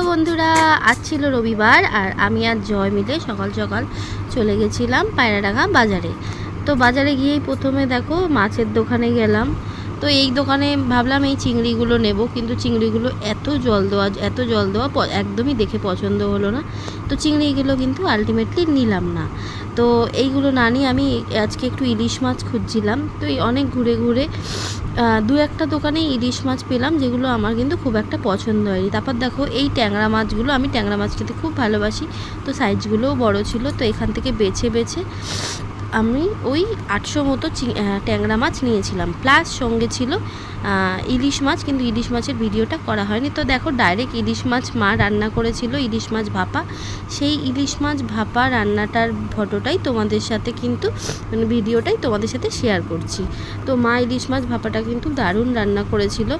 বন্ধুরা, আজ ছিল রবিবার আর আমি আর জয় মিলে সকাল সকাল চলে গেছিলাম পায়রাডাঙ্গা বাজারে। তো বাজারে গিয়েই প্রথমে দেখো মাছের দোকানে গেলাম। তো এই দোকানে ভাবলাম এই চিংড়িগুলো নেব, কিন্তু চিংড়িগুলো এত জল দেওয়া একদমই দেখে পছন্দ হলো না। তো চিংড়িগুলো কিন্তু আলটিমেটলি নিলাম না। তো এইগুলো না নিয়ে আমি আজকে একটু ইলিশ মাছ খুঁজছিলাম। তো এই অনেক ঘুরে ঘুরে দু একটা দোকানে ইলিশ মাছ পেলাম, যেগুলো আমার কিন্তু খুব একটা পছন্দ হয়নি। তারপর দেখো এই ট্যাংরা মাছগুলো, আমি ট্যাংরা মাছ খেতে খুব ভালোবাসি, তো সাইজগুলোও বড় ছিল। তো এখান থেকে বেছে বেছে আমি ওই 800 মতো ট্যাংরা মাছ নিয়েছিলাম, প্লাস সঙ্গে ছিল ইলিশ মাছ, কিন্তু ইলিশ মাছের ভিডিওটা করা হয়নি। তো দেখো ডাইরেক্ট ইলিশ মাছ মা রান্না করেছিল, ইলিশ মাছ ভাপা। সেই ইলিশ মাছ ভাপা রান্নাটার ফটোটাই তোমাদের সাথে কিন্তু ভিডিওটাই তোমাদের সাথে শেয়ার করছি। তো মা ইলিশ মাছ ভাপাটা কিন্তু দারুণ রান্না করেছিল।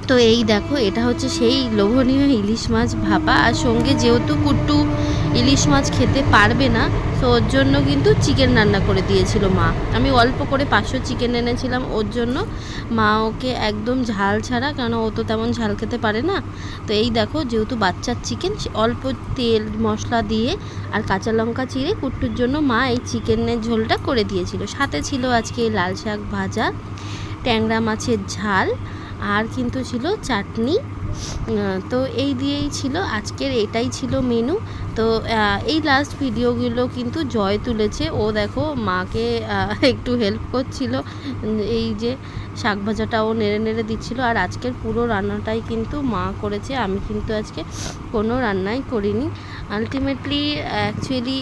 তো এই দেখো এটা হচ্ছে সেই লোভনীয় ইলিশ মাছ ভাপা, আর সঙ্গে যেহেতু কুট্টু ইলিশ মাছ খেতে পারবে না, তো ওর জন্য কিন্তু চিকেন রান্না করে দিয়েছিল মা। আমি অল্প করে 500 চিকেন এনেছিলাম ওর জন্য, মা ওকে একদম ঝাল ছাড়া, কারণ ও তো তেমন ঝাল খেতে পারে না। তো এই দেখো যেহেতু বাচ্চার চিকেন, অল্প তেল মশলা দিয়ে আর কাঁচা লঙ্কা চিড়ে কুট্টুর জন্য মা এই চিকেনের ঝোলটা করে দিয়েছিল। সাথে ছিল আজকে লাল শাক ভাজা, ট্যাংরা মাছের ঝাল, আর কিন্তু ছিল চাটনি। তো এই দিয়েই ছিল আজকের, এটাই ছিল মেনু। তো এই লাস্ট ভিডিওগুলো কিন্তু জয় তুলেছে। ও দেখো মাকে একটু হেল্প করছিল, এই যে শাক ভাজাটাও নেড়ে নেড়ে দিচ্ছিল। আর আজকের পুরো রান্নাটাই কিন্তু মা করেছে, আমি কিন্তু আজকে কোনো রান্নাই করিনি। আলটিমেটলি অ্যাকচুয়ালি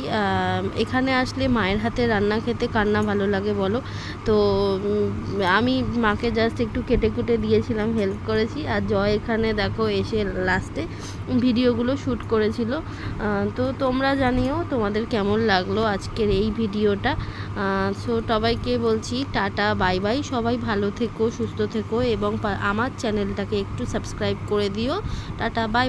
এখানে আসলে মায়ের হাতে রান্না খেতে কার না ভালো লাগে বলো। তো আমি মাকে জাস্ট একটু কেটে কুটে দিয়েছিলাম, হেল্প করেছি। আর জয় এখানে দেখো এসে লাস্টে ভিডিওগুলো শ্যুট করেছিল। তো তোমরা জানিও তোমাদের কেমন লাগলো আজকের এই ভিডিওটা। সো সবাইকে বলছি টাটা বাই বাই, সবাই ভালো থেকো, সুস্থ থেকো, এবং আমার চ্যানেলটাকে একটু সাবস্ক্রাইব করে দিও। Tata bye.